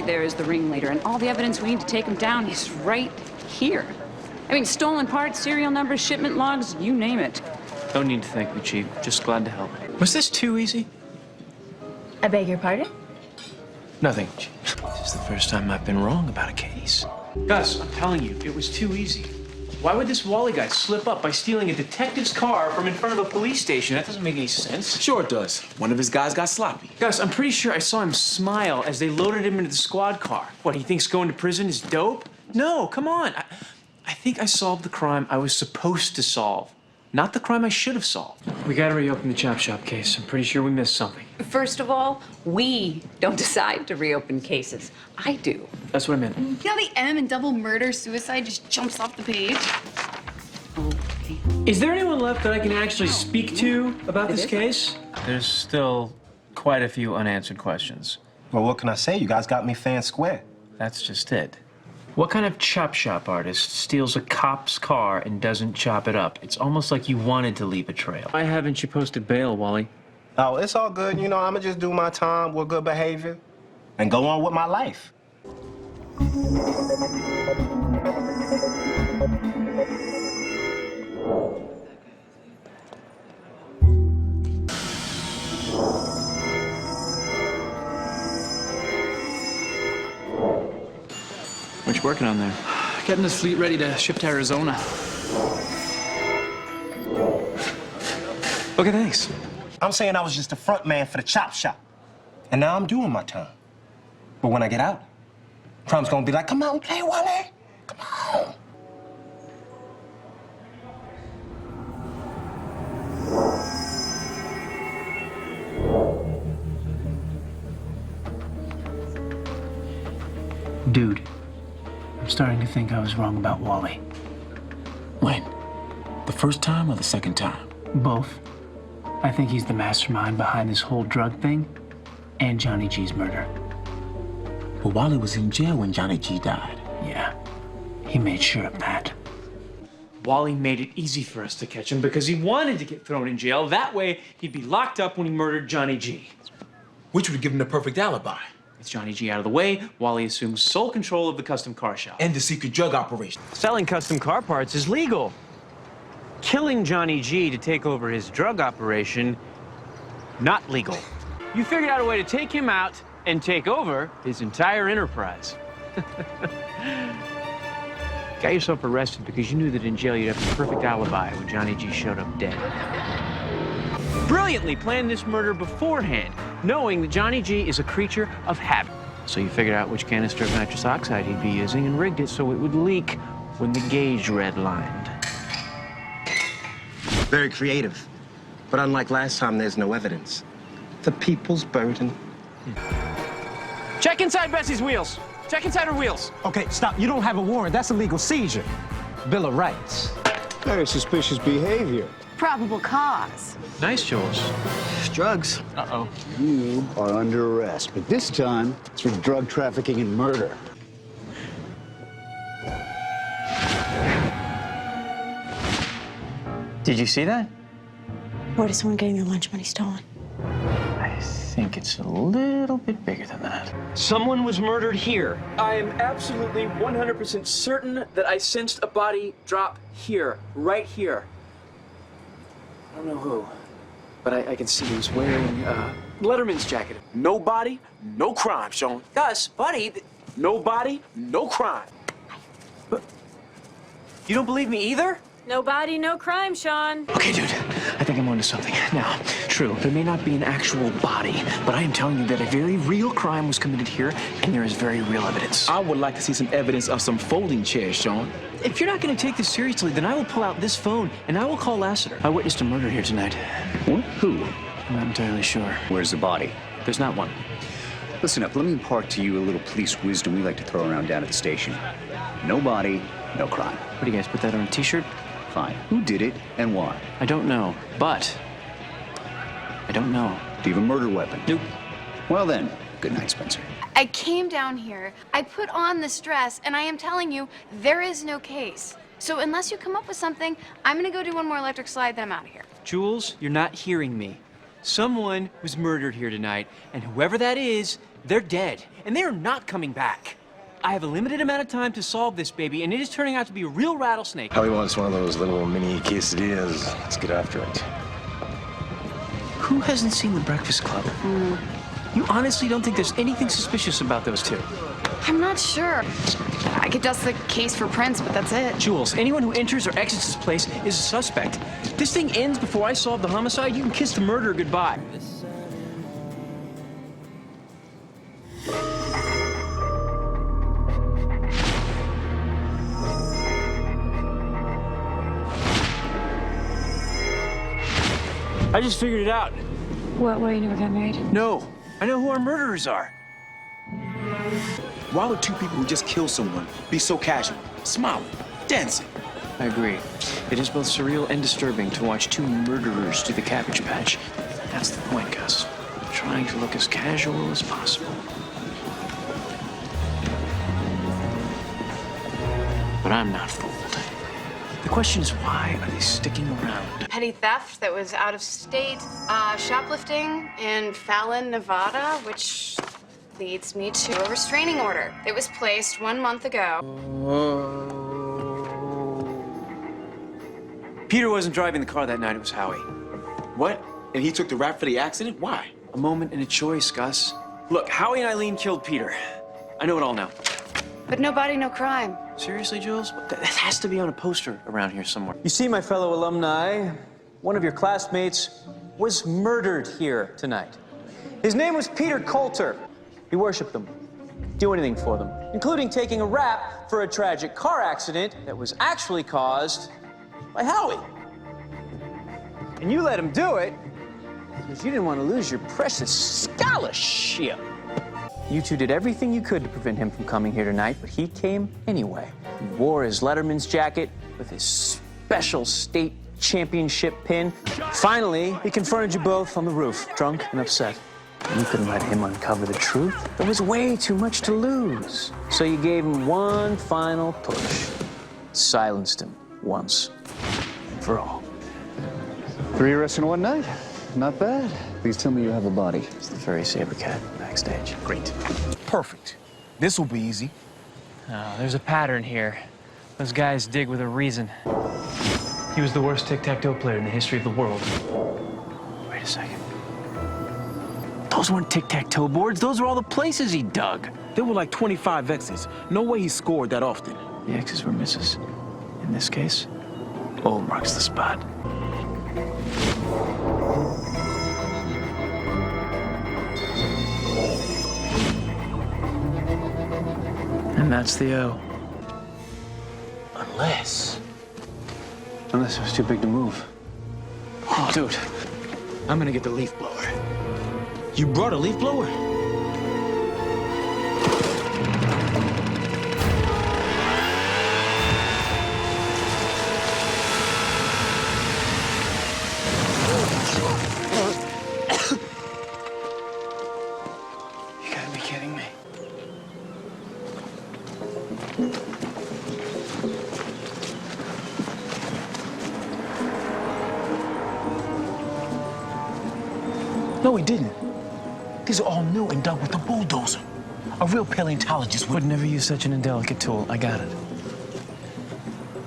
there is the ringleader, and all the evidence we need to take him down is right here. I mean, stolen parts, serial numbers, shipment logs, you name it. No need to thank me, Chief. Just glad to help. Was this too easy? I beg your pardon? Nothing, Chief. This is the first time I've been wrong about a case. Gus, I'm telling you, it was too easy. Why would this Wally guy slip up by stealing a detective's car from in front of a police station? That doesn't make any sense. Sure it does. One of his guys got sloppy. Gus, I'm pretty sure I saw him smile as they loaded him into the squad car. What, he thinks going to prison is dope? No, come on. I think I solved the crime I was supposed to solve, not the crime I should have solved. We gotta reopen the chop shop case. I'm pretty sure we missed something. First of all, we don't decide to reopen cases. I do. That's what I meant. You know the M in double murder suicide just jumps off the page? Okay. Is there anyone left that I can actually speak to about this case? There's still quite a few unanswered questions. Well, what can I say? You guys got me fan square. That's just it. What kind of chop shop artist steals a cop's car and doesn't chop it up? It's almost like you wanted to leave a trail. Why haven't you posted bail, Wally? Oh, it's all good. You know, I'ma just do my time with good behavior and go on with my life. What you working on there? Getting this fleet ready to ship to Arizona. Okay, thanks. I'm saying I was just a front man for the chop shop. And now I'm doing my time. But when I get out, crime's gonna be like, come on, play, Wally. Come on. Dude, I'm starting to think I was wrong about Wally. When? The first time or the second time? Both. I think he's the mastermind behind this whole drug thing and Johnny G's murder. But Wally was in jail when Johnny G died. Yeah, he made sure of that. Wally made it easy for us to catch him because he wanted to get thrown in jail. That way, he'd be locked up when he murdered Johnny G. Which would give him the perfect alibi. With Johnny G out of the way, Wally assumes sole control of the custom car shop. And the secret drug operation. Selling custom car parts is legal. Killing Johnny G to take over his drug operation, not legal. You figured out a way to take him out and take over his entire enterprise. Got yourself arrested because you knew that in jail you'd have the perfect alibi when Johnny G showed up dead. Brilliantly planned this murder beforehand, knowing that Johnny G is a creature of habit. So you figured out which canister of nitrous oxide he'd be using and rigged it so it would leak when the gauge redlined. Very creative. But unlike last time, there's no evidence. The people's burden. Check inside Bessie's wheels. Check inside her wheels. Okay, stop. You don't have a warrant. That's a legal seizure. Bill of Rights. Very suspicious behavior. Probable cause. Nice, Jules. Drugs. Uh-oh. You are under arrest, but this time it's for drug trafficking and murder. Did you see that? What is someone getting their lunch money stolen? I think it's a little bit bigger than that. Someone was murdered here. I am absolutely 100% certain that I sensed a body drop here, right here. I don't know who, but I can see he was wearing Letterman's jacket. No body, no crime, Shawn. Gus, buddy, no body, no crime. But you don't believe me either? No body, no crime, Shawn. Okay, dude, I think I'm onto something. Now, true, there may not be an actual body, but I am telling you that a very real crime was committed here, and there is very real evidence. I would like to see some evidence of some folding chairs, Shawn. If you're not going to take this seriously, then I will pull out this phone, and I will call Lassiter. I witnessed a murder here tonight. What? Who? I'm not entirely sure. Where's the body? There's not one. Listen up, let me impart to you a little police wisdom we like to throw around down at the station. No body, no crime. What do you guys put that on a t-shirt? Fine. Who did it and why? I don't know, but I don't know. Do you have a murder weapon? Nope. Well then, good night, Spencer. I came down here, I put on this dress, and I am telling you, there is no case. So unless you come up with something, I'm gonna go do one more electric slide, then I'm out of here. Jules, you're not hearing me. Someone was murdered here tonight, and whoever that is They're dead, and they are not coming back. I have a limited amount of time to solve this, baby, and it is turning out to be a real rattlesnake. Howie wants one of those little mini quesadillas. Let's get after it. Who hasn't seen The Breakfast Club? You honestly don't think there's anything suspicious about those two? I'm not sure. I could dust the case for prints, but that's it. Jules, anyone who enters or exits this place is a suspect. If this thing ends before I solve the homicide, you can kiss the murderer goodbye. I just figured it out. What, why you never got married? No, I know who our murderers are. Why would two people who just killed someone be so casual, smiling, dancing? I agree. It is both surreal and disturbing to watch two murderers do the Cabbage Patch. That's the point, Gus. Trying to look as casual as possible. But I'm not fooled. The question is, why are they sticking around? Petty theft that was out of state, shoplifting in Fallon, Nevada, which leads me to a restraining order. It was placed 1 month ago. Peter wasn't driving the car that night, it was Howie. What? And he took the rap for the accident? Why? A moment and a choice, Gus. Look, Howie and Eileen killed Peter. I know it all now. But no body, no crime. Seriously, Jules? That has to be on a poster around here somewhere. You see, my fellow alumni, one of your classmates was murdered here tonight. His name was Peter Coulter. He worshipped them, do anything for them, including taking a rap for a tragic car accident that was actually caused by Howie. And you let him do it because you didn't want to lose your precious scholarship. You two did everything you could to prevent him from coming here tonight, but he came anyway. He wore his Letterman's jacket with his special state championship pin. Finally, he confronted you both on the roof, drunk and upset. You couldn't let him uncover the truth. There was way too much to lose. So you gave him one final push. Silenced him once and for all. 3 arrests in one night. Not bad. Please tell me you have a body. It's the furry saber cat backstage. Great. Perfect. This will be easy. Oh, there's a pattern here. Those guys dig with a reason. He was the worst tic-tac-toe player in the history of the world. Wait a second. Those weren't tic-tac-toe boards. Those are all the places he dug. There were like 25 X's. No way he scored that often. The X's were misses. In this case, O marks the spot. And that's the O. Unless it was too big to move. Oh, dude, I'm gonna get the leaf blower. You brought a leaf blower? You gotta be kidding me. No, he didn't. These are all new and done with a bulldozer. A real paleontologist Would never use such an indelicate tool. I got it.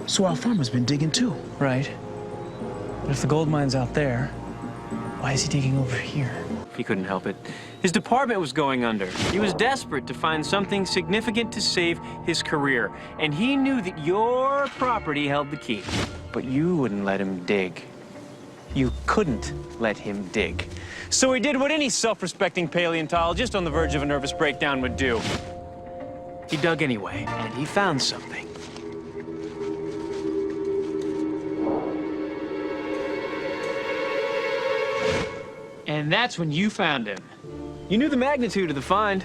So our farmer's been digging too. Right. But if the gold mine's out there, why is he digging over here? He couldn't help it. His department was going under. He was desperate to find something significant to save his career. And he knew that your property held the key. But you wouldn't let him dig. You couldn't let him dig. So he did what any self-respecting paleontologist on the verge of a nervous breakdown would do. He dug anyway, and he found something. And that's when you found him. You knew the magnitude of the find.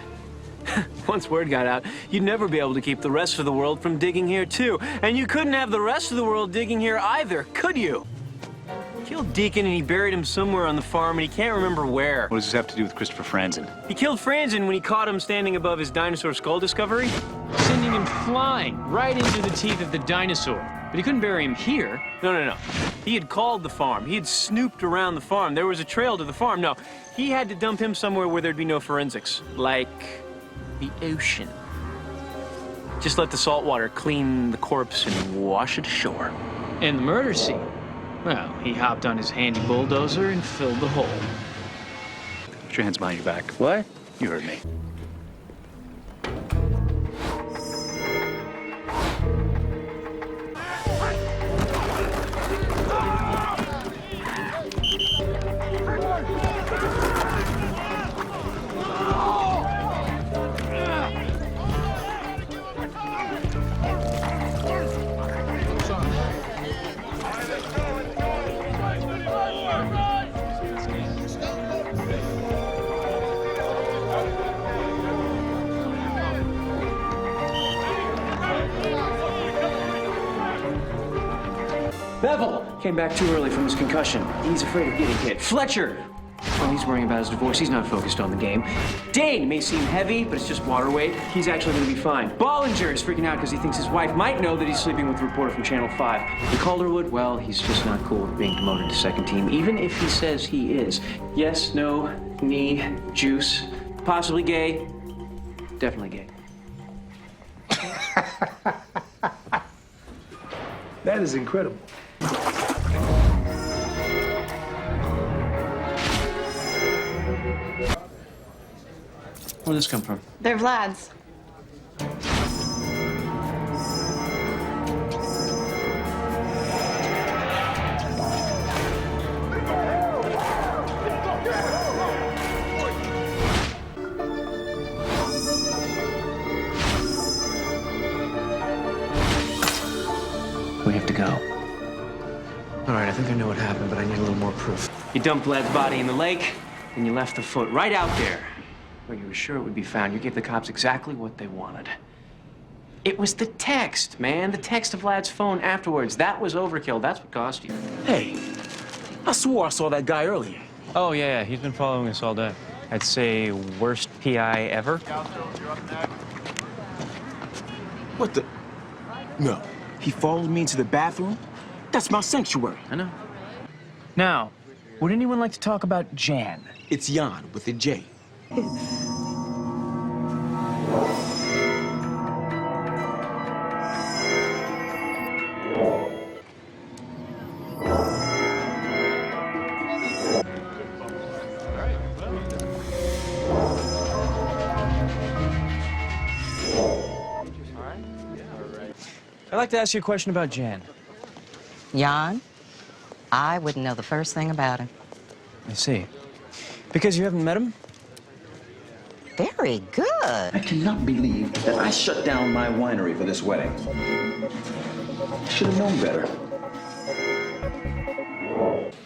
Once word got out, you'd never be able to keep the rest of the world from digging here too. And you couldn't have the rest of the world digging here either, could you? Killed Deacon and he buried him somewhere on the farm and he can't remember where. What does this have to do with Christopher Franzen? He killed Franzen when he caught him standing above his dinosaur skull discovery, sending him flying right into the teeth of the dinosaur. But he couldn't bury him here. No. He had called the farm. He had snooped around the farm. There was a trail to the farm. No, he had to dump him somewhere where there'd be no forensics, like the ocean. Just let the salt water clean the corpse and wash it ashore. And the murder scene? Well, he hopped on his handy bulldozer and filled the hole. Put your hands behind your back. What? You heard me. Bevel came back too early from his concussion. He's afraid of getting hit. Fletcher, well, he's worrying about his divorce. He's not focused on the game. Dane may seem heavy, but it's just water weight. He's actually going to be fine. Bollinger is freaking out because he thinks his wife might know that he's sleeping with a reporter from Channel 5. And Calderwood, well, he's just not cool with being demoted to second team, even if he says he is. Yes, no, knee, juice, possibly gay, definitely gay. That is incredible. Where'd this come from? They're Vlad's. We have to go. All right, I think I know what happened, but I need a little more proof. You dumped Vlad's body in the lake, and you left the foot right out there, where you were sure it would be found. You gave the cops exactly what they wanted. It was the text, man. The text of Vlad's phone afterwards. That was overkill. That's what cost you. Hey, I swore I saw that guy earlier. Oh, yeah, he's been following us all day. I'd say worst PI ever. What the? No. He followed me into the bathroom? That's my sanctuary. I know. Now, would anyone like to talk about Jan? It's Jan with a J. I'd like to ask you a question about Jan. Jan? I wouldn't know the first thing about him. I see. Because you haven't met him? Very good. I cannot believe that I shut down my winery for this wedding. I should have known better.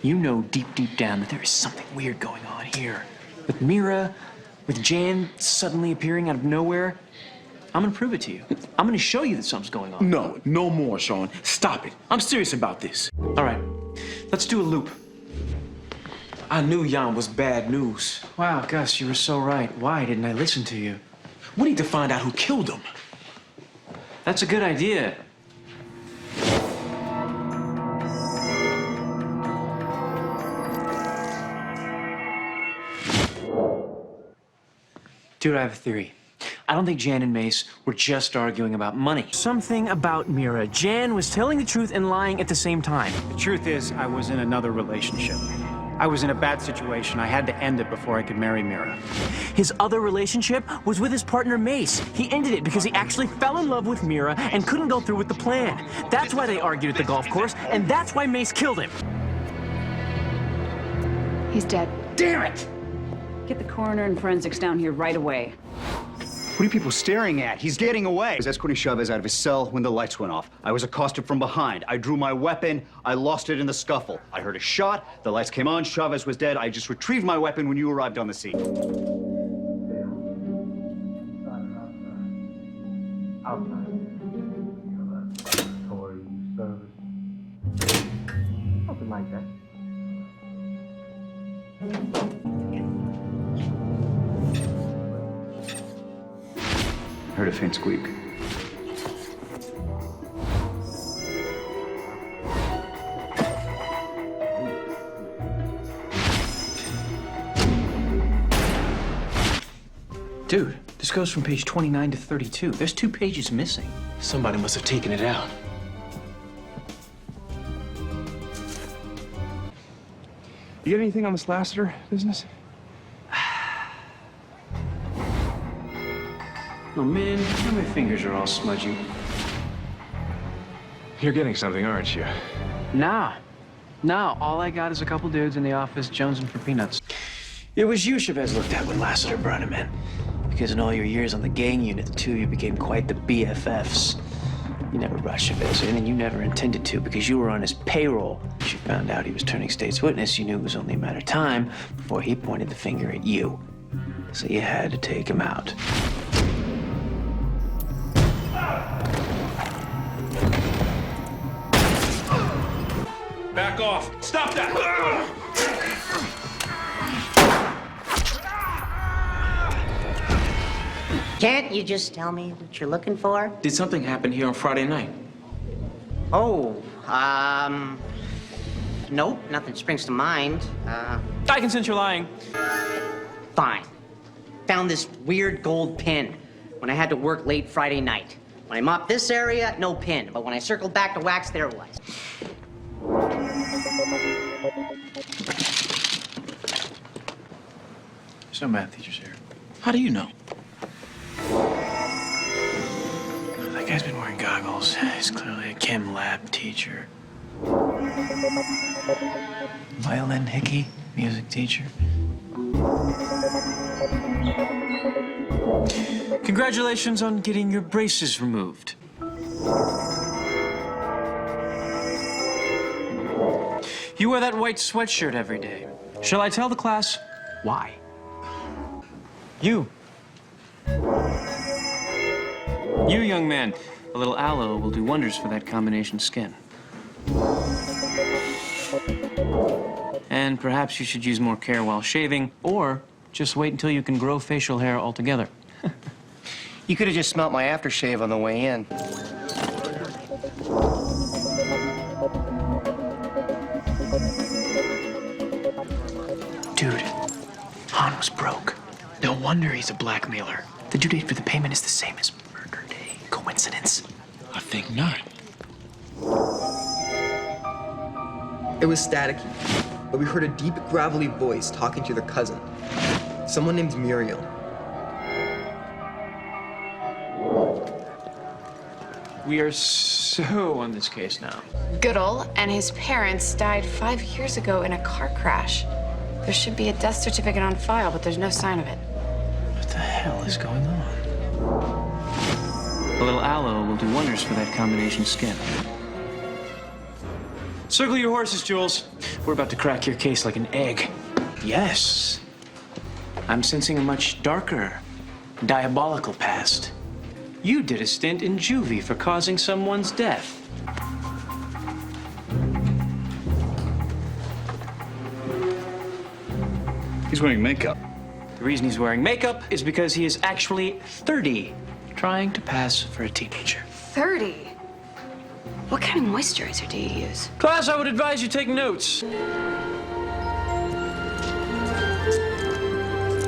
You know deep, deep down that there is something weird going on here. With Mira, with Jan suddenly appearing out of nowhere. I'm gonna prove it to you. I'm gonna show you that something's going on. No, no more, Shawn. Stop it. I'm serious about this. All right, let's do a loop. I knew Jan was bad news. Wow, Gus, you were so right. Why didn't I listen to you? We need to find out who killed him. That's a good idea. Dude, I have a theory. I don't think Jan and Mace were just arguing about money. Something about Mira. Jan was telling the truth and lying at the same time. The truth is, I was in another relationship. I was in a bad situation. I had to end it before I could marry Mira. His other relationship was with his partner Mace. He ended it because he actually fell in love with Mira and couldn't go through with the plan. That's why they argued at the golf course, and that's why Mace killed him. He's dead. Damn it! Get the coroner and forensics down here right away. What are people staring at? He's getting away. I was escorting Chavez out of his cell when the lights went off. I was accosted from behind. I drew my weapon. I lost it in the scuffle. I heard a shot. The lights came on. Chavez was dead. I just retrieved my weapon when you arrived on the scene. Something like that. Heard a faint squeak. Dude, this goes from page 29 to 32. There's 2 pages missing. Somebody must have taken it out. You get anything on this Lassiter business? Oh man, now my fingers are all smudgy. You're getting something, aren't you? Nah. No, all I got is a couple dudes in the office jonesing for peanuts. It was you Chavez looked at when Lassiter brought him in. Because in all your years on the gang unit, the two of you became quite the BFFs. You never brought Chavez in, and you never intended to because you were on his payroll. As you found out he was turning state's witness, you knew it was only a matter of time before he pointed the finger at you. So you had to take him out. Back off! Stop that! Can't you just tell me what you're looking for? Did something happen here on Friday night? Oh, nope, nothing springs to mind. I can sense you're lying. Fine. Found this weird gold pin when I had to work late Friday night. When I mopped this area, no pin. But when I circled back to wax, there it was. There's no math teachers here. How do you know? That guy's been wearing goggles. He's clearly a chem lab teacher. Violin Hickey, music teacher. Congratulations on getting your braces removed. You wear that white sweatshirt every day. Shall I tell the class why? You, young man, a little aloe will do wonders for that combination skin. And perhaps you should use more care while shaving, or just wait until you can grow facial hair altogether. You could have just smelt my aftershave on the way in. Dude, Han was broke. No wonder he's a blackmailer. The due date for the payment is the same as murder day. Coincidence? I think not. It was staticky, but we heard a deep, gravelly voice talking to their cousin. Someone named Muriel. We are so on this case now. Goodall and his parents died 5 years ago in a car crash. There should be a death certificate on file, but there's no sign of it. What the hell is going on? A little aloe will do wonders for that combination skin. Circle your horses, Jules. We're about to crack your case like an egg. Yes. I'm sensing a much darker, diabolical past. You did a stint in juvie for causing someone's death. He's wearing makeup. The reason he's wearing makeup is because he is actually 30, trying to pass for a teenager. 30? What kind of moisturizer do you use? Class, I would advise you take notes.